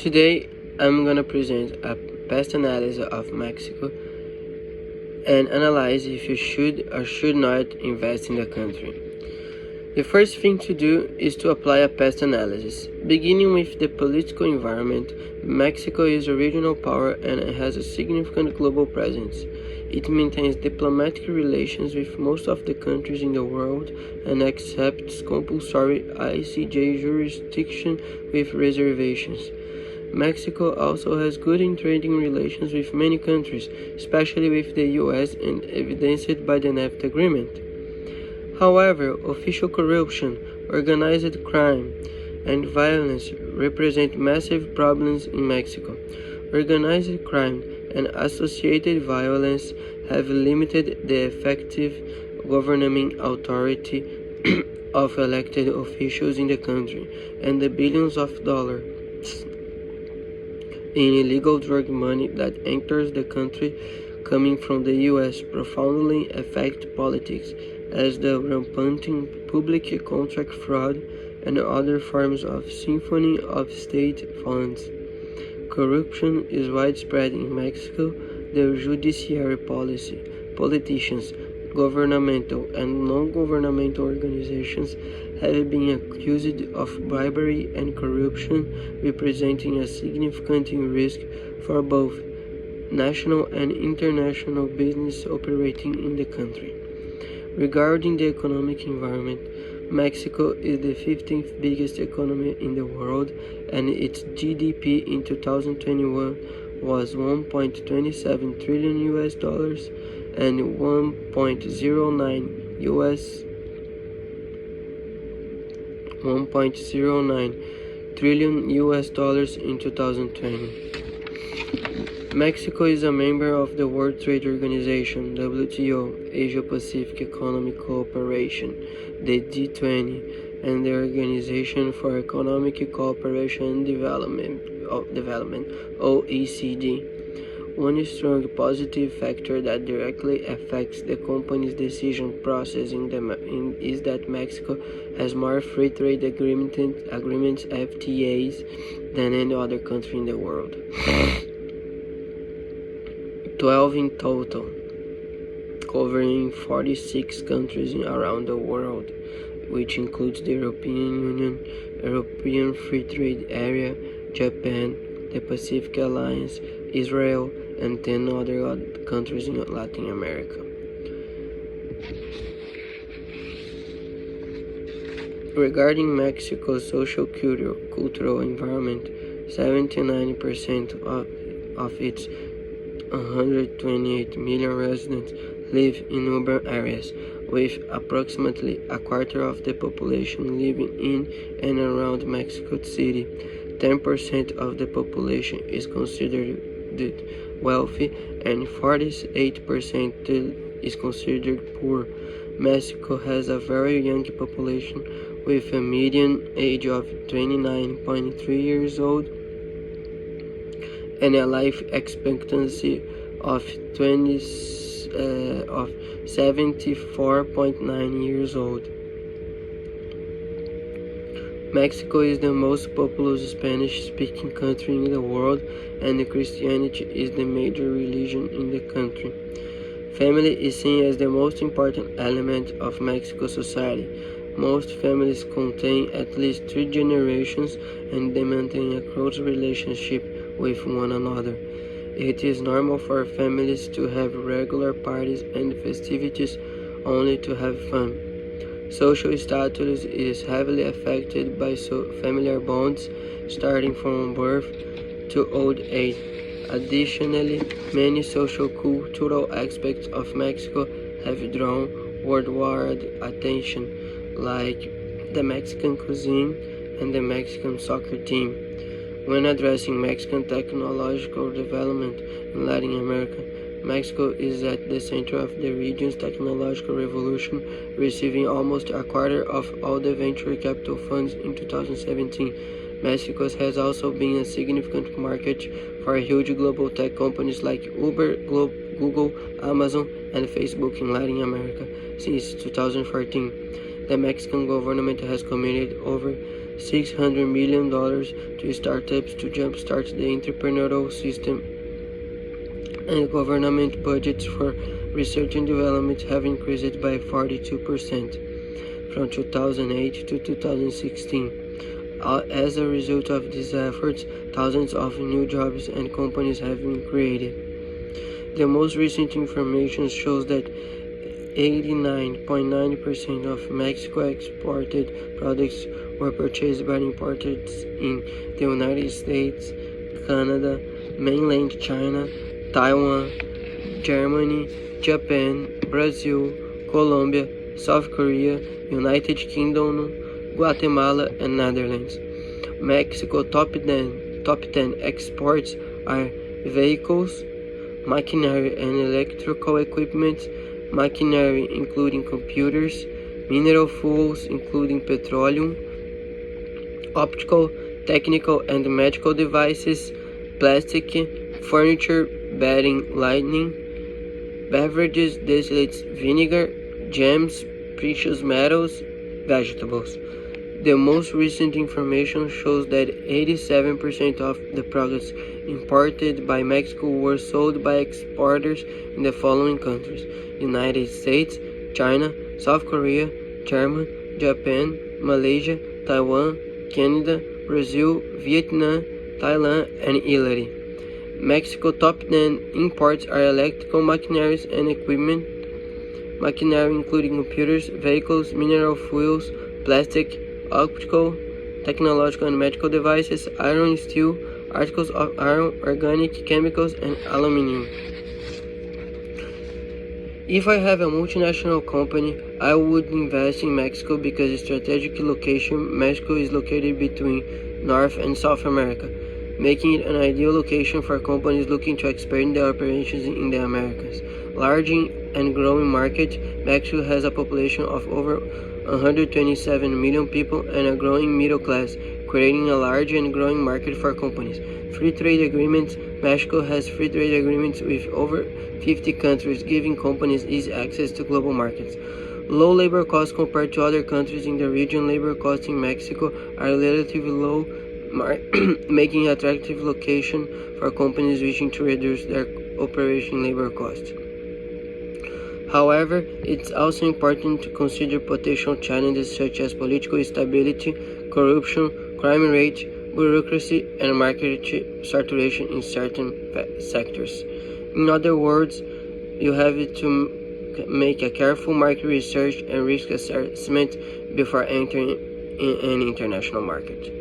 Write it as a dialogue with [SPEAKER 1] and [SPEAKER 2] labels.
[SPEAKER 1] Today, I'm gonna present a pest analysis of Mexico and analyze if you should or should not invest in the country. The first thing to do is to apply a pest analysis. Beginning with the political environment, Mexico is a regional power and has a significant global presence. It maintains diplomatic relations with most of the countries in the world and accepts compulsory ICJ jurisdiction with reservations. Mexico also has good trading relations with many countries, especially with the US, and evidenced by the NAFTA agreement. However, official corruption, organized crime, and violence represent massive problems in Mexico. Organized crime and associated violence have limited the effective governing authority of elected officials in the country, and the billions of dollars in illegal drug money that enters the country coming from the US profoundly affect politics, as the rampant public contract fraud and other forms of siphoning of state funds. Corruption is widespread in Mexico. The judiciary, policy, politicians, governmental and non-governmental organizations have been accused of bribery and corruption, representing a significant risk for both national and international business operating in the country. Regarding the economic environment, Mexico is the 15th biggest economy in the world, and its GDP in 2021 was $1.27 trillion and $1.09 trillion in 2020. Mexico is a member of the World Trade Organization, WTO, Asia-Pacific Economic Cooperation, the G20, and the Organization for Economic Cooperation and Development, OECD. One strong positive factor that directly affects the company's decision process is that Mexico has more free trade agreements (FTAs) than any other country in the world. 12 in total, covering 46 countries around the world, which includes the European Union, European Free Trade Area, Japan, the Pacific Alliance, Israel, and 10 other countries in Latin America. Regarding Mexico's social-cultural environment, 79% of its 128 million residents live in urban areas, with approximately a quarter of the population living in and around Mexico City. 10% of the population is considered wealthy and 48% is considered poor. Mexico has a very young population with a median age of 29.3 years old and a life expectancy of 74.9 years old. Mexico is the most populous Spanish-speaking country in the world, and Christianity is the major religion in the country. Family is seen as the most important element of Mexico's society. Most families contain at least 3 generations, and they maintain a close relationship with one another. It is normal for families to have regular parties and festivities only to have fun. Social status is heavily affected by familiar bonds, starting from birth to old age. Additionally, many social-cultural aspects of Mexico have drawn worldwide attention, like the Mexican cuisine and the Mexican soccer team. When addressing Mexican technological development in Latin America, Mexico is at the center of the region's technological revolution, receiving almost a quarter of all the venture capital funds in 2017. Mexico has also been a significant market for huge global tech companies like Uber, Google, Amazon, and Facebook in Latin America since 2014. The Mexican government has committed over $600 million to startups to jumpstart the entrepreneurial system, and government budgets for research and development have increased by 42% from 2008 to 2016. As a result of these efforts, thousands of new jobs and companies have been created. The most recent information shows that 89.9% of Mexico exported products were purchased by importers in the United States, Canada, mainland China, Taiwan, Germany, Japan, Brazil, Colombia, South Korea, United Kingdom, Guatemala, and Netherlands. Mexico top 10 exports are vehicles, machinery and electrical equipment, machinery including computers, mineral fuels including petroleum, optical, technical and medical devices, plastic, furniture, bedding, lighting, beverages, distillates, vinegar, jams, precious metals, vegetables. The most recent information shows that 87% of the products imported by Mexico were sold by exporters in the following countries: United States, China, South Korea, Germany, Japan, Malaysia, Taiwan, Canada, Brazil, Vietnam, Thailand, and Italy. Mexico top 10 imports are electrical machineries and equipment, machinery including computers, vehicles, mineral fuels, plastic, optical, technological and medical devices, iron, steel, articles of iron, organic chemicals, and aluminum. If I have a multinational company, I would invest in Mexico because its strategic location. Mexico is located between North and South America, making it an ideal location for companies looking to expand their operations in the Americas. Large and growing market, Mexico has a population of over 127 million people and a growing middle class, creating a large and growing market for companies. Free trade agreements. Mexico has free trade agreements with over 50 countries, giving companies easy access to global markets. Low labor costs compared to other countries in the region. Labor costs in Mexico are relatively low, making an attractive location for companies wishing to reduce their operation labor costs. However, it's also important to consider potential challenges such as political instability, corruption, crime rate, bureaucracy, and market saturation in certain sectors. In other words, you have to make a careful market research and risk assessment before entering an international market.